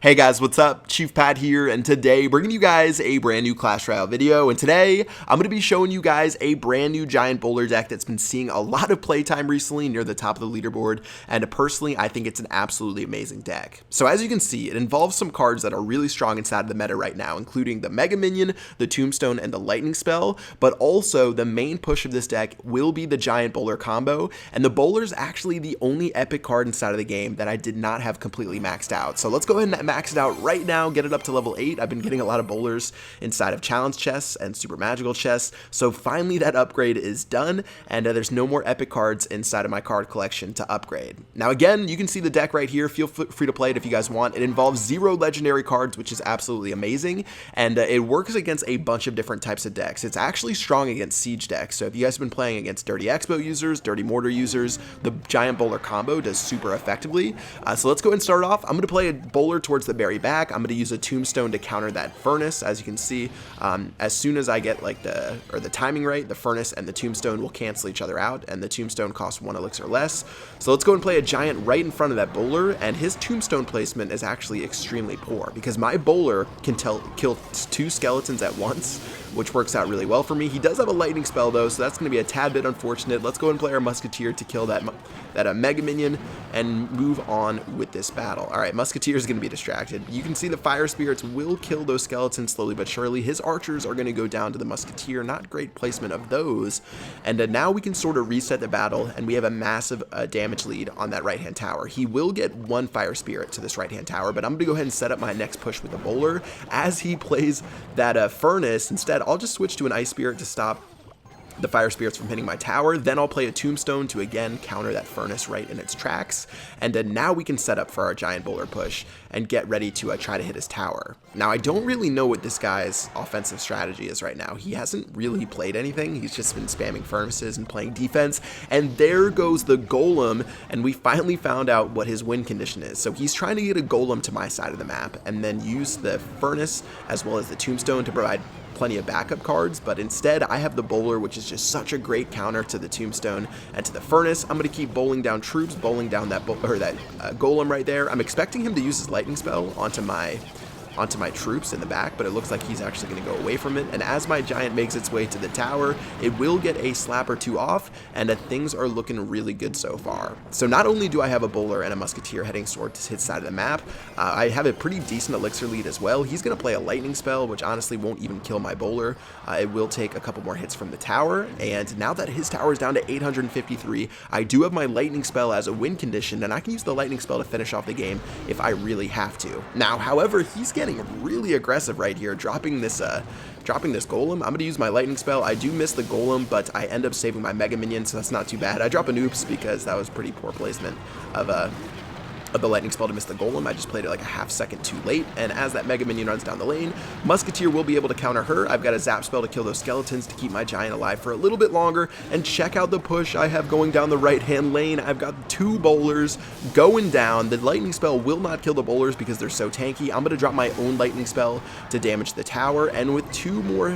Hey guys, what's up? Chief Pat here, and today bringing you guys a brand new Clash Royale video, and today I'm going to be showing you guys a brand new giant bowler deck that's been seeing a lot of playtime recently near the top of the leaderboard, and personally I think it's an absolutely amazing deck. So as you can see, it involves some cards that are really strong inside of the meta right now, including the Mega Minion, the Tombstone, and the Lightning Spell, but also the main push of this deck will be the giant bowler combo, and the bowler is actually the only epic card inside of the game that I did not have completely maxed out. So let's go ahead and max it out right now, get it up to level 8. I've been getting a lot of bowlers inside of challenge chests and super magical chests, so finally that upgrade is done, and there's no more epic cards inside of my card collection to upgrade. Now again, you can see the deck right here. Feel free to play it if you guys want. It involves 0 legendary cards, which is absolutely amazing, and it works against a bunch of different types of decks. It's actually strong against siege decks, so if you guys have been playing against Dirty Expo users, Dirty Mortar users, the giant bowler combo does super effectively. So let's go ahead and start off. I'm going to play a bowler towards the berry back. I'm going to use a Tombstone to counter that Furnace. As you can see, as soon as I get like the timing right, the Furnace and the Tombstone will cancel each other out, and the Tombstone costs 1 elixir less. So let's go and play a giant right in front of that bowler, and his Tombstone placement is actually extremely poor because my bowler can kill 2 skeletons at once, which works out really well for me. He does have a lightning spell though, so that's going to be a tad bit unfortunate. Let's go and play our Musketeer to kill that Mega Minion and move on with this battle. Alright, Musketeer is going to be distracted. You can see the Fire Spirits will kill those skeletons slowly but surely. His archers are going to go down to the Musketeer. Not great placement of those. And now we can sort of reset the battle, and we have a massive damage lead on that right-hand tower. He will get 1 Fire Spirit to this right-hand tower, but I'm going to go ahead and set up my next push with the bowler. As he plays that Furnace, instead I'll just switch to an Ice Spirit to stop the Fire Spirits from hitting my tower. Then I'll play a Tombstone to again counter that Furnace right in its tracks, and now we can set up for our giant bowler push and get ready to try to hit his tower. Now I don't really know what this guy's offensive strategy is right now. He hasn't really played anything. He's just been spamming Furnaces and playing defense, and there goes the Golem, and we finally found out what his win condition is. So he's trying to get a Golem to my side of the map and then use the Furnace as well as the Tombstone to provide plenty of backup cards, but instead I have the bowler, which is just such a great counter to the Tombstone and to the Furnace. I'm going to keep bowling down troops, bowling down that Golem right there. I'm expecting him to use his lightning spell onto my troops in the back, but it looks like he's actually going to go away from it. And as my giant makes its way to the tower, it will get a slap or 2 off, and things are looking really good so far. So not only do I have a bowler and a Musketeer heading towards his side of the map, I have a pretty decent elixir lead as well. He's going to play a lightning spell, which honestly won't even kill my bowler. It will take a couple more hits from the tower, and now that his tower is down to 853, I do have my lightning spell as a win condition, and I can use the lightning spell to finish off the game if I really have to. Now, however, he's getting really aggressive right here, dropping this Golem. I'm going to use my lightning spell. I do miss the Golem, but I end up saving my Mega Minion, so that's not too bad. I drop an oops because that was pretty poor placement of the lightning spell to miss the Golem. I just played it like a half second too late, and as that Mega Minion runs down the lane, Musketeer will be able to counter her. I've got a zap spell to kill those skeletons to keep my giant alive for a little bit longer, and check out the push I have going down the right hand lane. I've got 2 bowlers going down. The lightning spell will not kill the bowlers because they're so tanky. I'm going to drop my own lightning spell to damage the tower, and with 2 more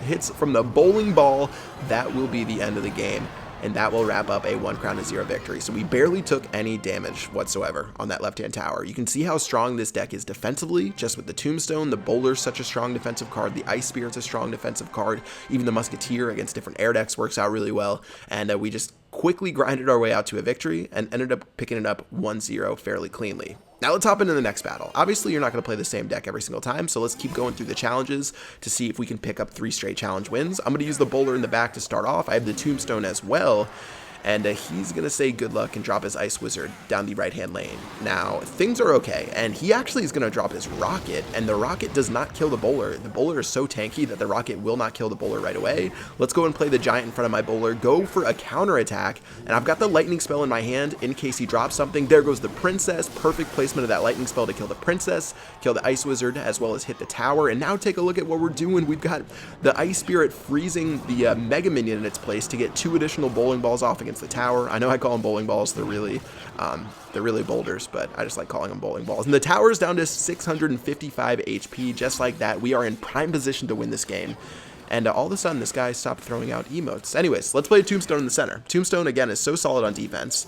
hits from the bowling ball, that will be the end of the game. And that will wrap up a 1 crown to 0 victory. So we barely took any damage whatsoever on that left-hand tower. You can see how strong this deck is defensively, just with the Tombstone. The Bowler's such a strong defensive card. The Ice Spirit's a strong defensive card. Even the Musketeer against different air decks works out really well. And we just quickly grinded our way out to a victory and ended up picking it up 1-0 fairly cleanly. Now let's hop into the next battle. Obviously, you're not going to play the same deck every single time, so let's keep going through the challenges to see if we can pick up 3 straight challenge wins. I'm going to use the bowler in the back to start off. I have the Tombstone as well, and he's going to say good luck and drop his Ice Wizard down the right-hand lane. Now, things are okay, and he actually is going to drop his Rocket, and the Rocket does not kill the bowler. The bowler is so tanky that the Rocket will not kill the bowler right away. Let's go and play the giant in front of my bowler, go for a counter attack, and I've got the lightning spell in my hand in case he drops something. There goes the Princess. Perfect placement of that lightning spell to kill the Princess, kill the Ice Wizard, as well as hit the tower. And now take a look at what we're doing. We've got the Ice Spirit freezing the Mega Minion in its place to get 2 additional bowling balls off against the tower. I know I call them bowling balls. They're really boulders, but I just like calling them bowling balls. And the tower is down to 655 HP. Just like that, we are in prime position to win this game. And all of a sudden, this guy stopped throwing out emotes. Anyways, let's play a Tombstone in the center. Tombstone, again, is so solid on defense.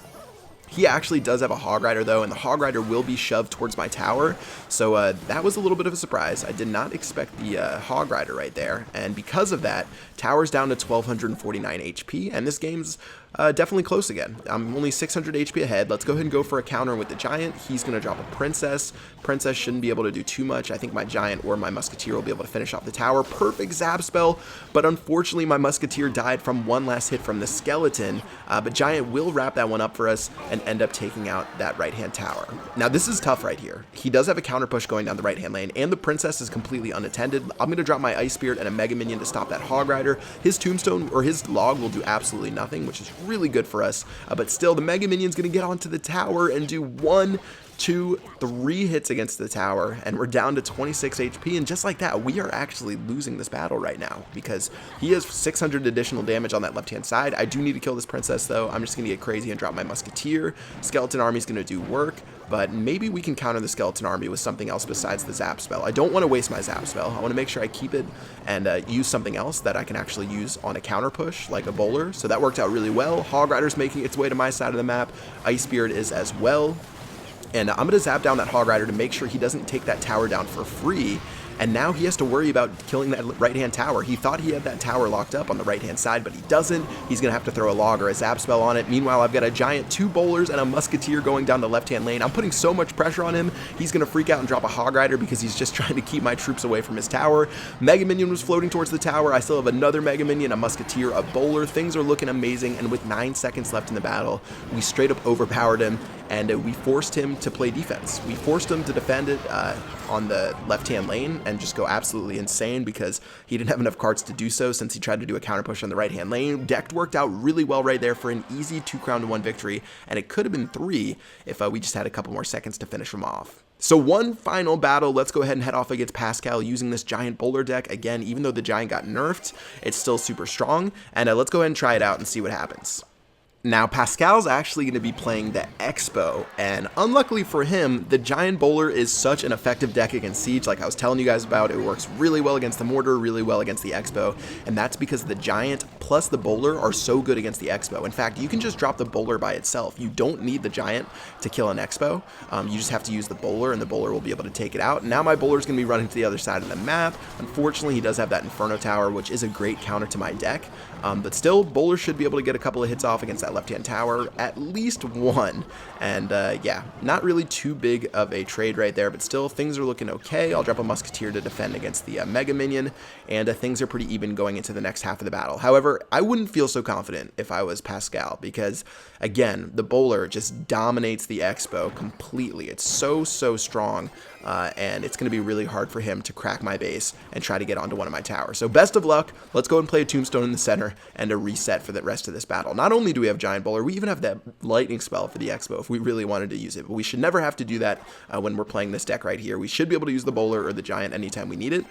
He actually does have a Hog Rider though, and the Hog Rider will be shoved towards my tower. So that was a little bit of a surprise. I did not expect the Hog Rider right there, and because of that, tower's down to 1249 HP, and this game's definitely close again. I'm only 600 HP ahead. Let's go ahead and go for a counter with the Giant. He's going to drop a Princess. Princess shouldn't be able to do too much. I think my Giant or my Musketeer will be able to finish off the tower. Perfect Zap spell, but unfortunately my Musketeer died from one last hit from the Skeleton, but Giant will wrap that one up for us and end up taking out that right-hand tower. Now this is tough right here. He does have a counter push going down the right-hand lane, and the Princess is completely unattended. I'm going to drop my Ice Spirit and a Mega Minion to stop that Hog Rider. His Tombstone, or his Log, will do absolutely nothing, which is really good for us, but still the Mega Minion's going to get onto the tower and do 1, 2, 3 hits against the tower, and we're down to 26 HP, and just like that, we are actually losing this battle right now, because he has 600 additional damage on that left-hand side. I do need to kill this Princess, though. I'm just going to get crazy and drop my Musketeer. Skeleton Army's going to do work, but maybe we can counter the Skeleton Army with something else besides the Zap spell. I don't want to waste my Zap spell. I want to make sure I keep it and use something else that I can actually use on a counter push, like a Bowler, so that worked out really well. Hog Rider's making its way to my side of the map. Ice Spirit is as well. And I'm going to zap down that Hog Rider to make sure he doesn't take that tower down for free. And now he has to worry about killing that right-hand tower. He thought he had that tower locked up on the right-hand side, but he doesn't. He's going to have to throw a Log or a Zap spell on it. Meanwhile, I've got a Giant, 2 Bowlers, and a Musketeer going down the left-hand lane. I'm putting so much pressure on him. He's going to freak out and drop a Hog Rider because he's just trying to keep my troops away from his tower. Mega Minion was floating towards the tower. I still have another Mega Minion, a Musketeer, a Bowler. Things are looking amazing, and with 9 seconds left in the battle, we straight up overpowered him, and we forced him to play defense. We forced him to defend it on the left-hand lane and just go absolutely insane because he didn't have enough cards to do so since he tried to do a counter push on the right-hand lane. Decked worked out really well right there for an easy 2-crown-to-1 victory, and it could have been 3 if we just had a couple more seconds to finish him off. So one final battle. Let's go ahead and head off against Pascal using this Giant Bowler deck. Again, even though the Giant got nerfed, it's still super strong, and let's go ahead and try it out and see what happens. Now, Pascal's actually going to be playing the Expo, and unluckily for him, the Giant Bowler is such an effective deck against Siege. Like I was telling you guys about, it works really well against the Mortar, really well against the Expo, and that's because the Giant plus the Bowler are so good against the Expo. In fact, you can just drop the Bowler by itself. You don't need the Giant to kill an Expo. You just have to use the Bowler, and the Bowler will be able to take it out. Now my Bowler's going to be running to the other side of the map. Unfortunately, he does have that Inferno Tower, which is a great counter to my deck, but still, Bowler should be able to get a couple of hits off against that left-hand tower, at least one, and yeah, not really too big of a trade right there, but still, things are looking okay. I'll drop a Musketeer to defend against the Mega Minion, and things are pretty even going into the next half of the battle. However, I wouldn't feel so confident if I was Pascal, because, again, the Bowler just dominates the Expo completely. It's so strong, and it's going to be really hard for him to crack my base and try to get onto one of my towers. So best of luck. Let's go and play a Tombstone in the center and a reset for the rest of this battle. Not only do we have Giant Bowler, we even have that Lightning spell for the Expo if we really wanted to use it, but we should never have to do that when we're playing this deck right here. We should be able to use the Bowler or the Giant anytime we need it.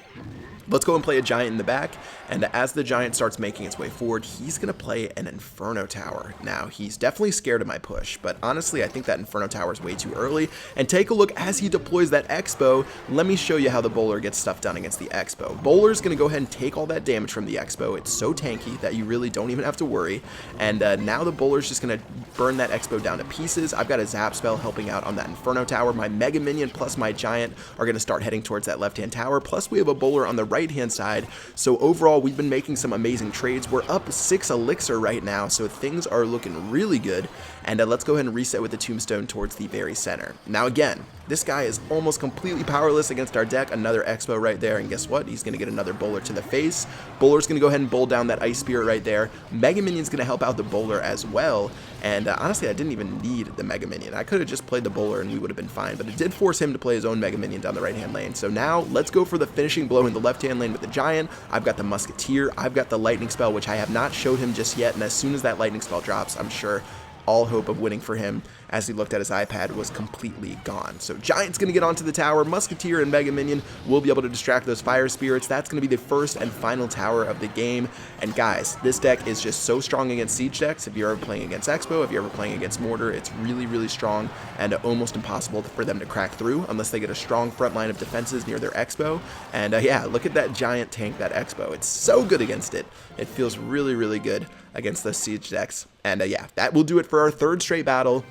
Let's go and play a Giant in the back, and as the Giant starts making its way forward, he's going to play an Inferno Tower. Now, he's definitely scared of my push, but honestly, I think that Inferno Tower is way too early, and take a look as he deploys that Expo. Let me show you how the Bowler gets stuff done against the Expo. Bowler's going to go ahead and take all that damage from the Expo. It's so tanky that you really don't even have to worry, and now the Bowler's just going to burn that Expo down to pieces. I've got a Zap spell helping out on that Inferno Tower. My Mega Minion plus my Giant are going to start heading towards that left-hand tower, plus we have a Bowler on the right-hand side. So overall, we've been making some amazing trades. We're up 6 elixir right now, so things are looking really good. And let's go ahead and reset with the Tombstone towards the very center. Now again, this guy is almost completely powerless against our deck. Another Expo right there, and guess what? He's going to get another Bowler to the face. Bowler's going to go ahead and bowl down that Ice Spirit right there. Mega Minion's going to help out the Bowler as well. And honestly, I didn't even need the Mega Minion. I could have just played the Bowler and we would have been fine, but it did force him to play his own Mega Minion down the right-hand lane. So now, let's go for the finishing blow in the left-hand lane with the Giant. I've got the Musketeer. I've got the Lightning spell, which I have not showed him just yet, and as soon as that Lightning spell drops, I'm sure all hope of winning for him as he looked at his iPad was completely gone. So Giant's going to get onto the tower. Musketeer and Mega Minion will be able to distract those Fire Spirits. That's going to be the first and final tower of the game. And guys, this deck is just so strong against Siege decks. If you're ever playing against Expo, if you're ever playing against Mortar, it's really strong and almost impossible for them to crack through unless they get a strong front line of defenses near their Expo. And yeah, look at that Giant tank that Expo. It's so good against it. It feels really good against those Siege decks. And yeah, that will do it for our third straight battle.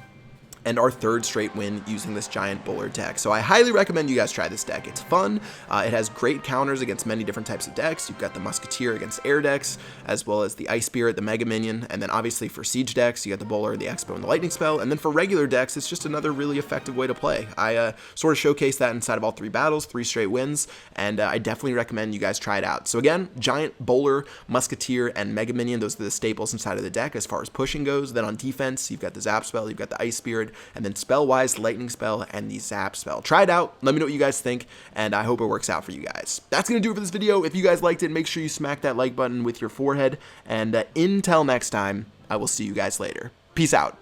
and our third straight win using this Giant Bowler deck. So I highly recommend you guys try this deck. It's fun. It has great counters against many different types of decks. You've got the Musketeer against air decks, as well as the Ice Spirit, the Mega Minion, and then obviously for siege decks, you got the Bowler, the Expo, and the Lightning Spell. And then for regular decks, it's just another really effective way to play. I sort of showcased that inside of all 3 battles, 3 straight wins, and I definitely recommend you guys try it out. So again, Giant Bowler, Musketeer, and Mega Minion, those are the staples inside of the deck as far as pushing goes. Then on defense, you've got the Zap Spell, you've got the Ice Spirit, and then spell-wise, Lightning Spell and the Zap Spell. Try it out. Let me know what you guys think, and I hope it works out for you guys. That's going to do it for this video. If you guys liked it, make sure you smack that like button with your forehead, and until next time, I will see you guys later. Peace out.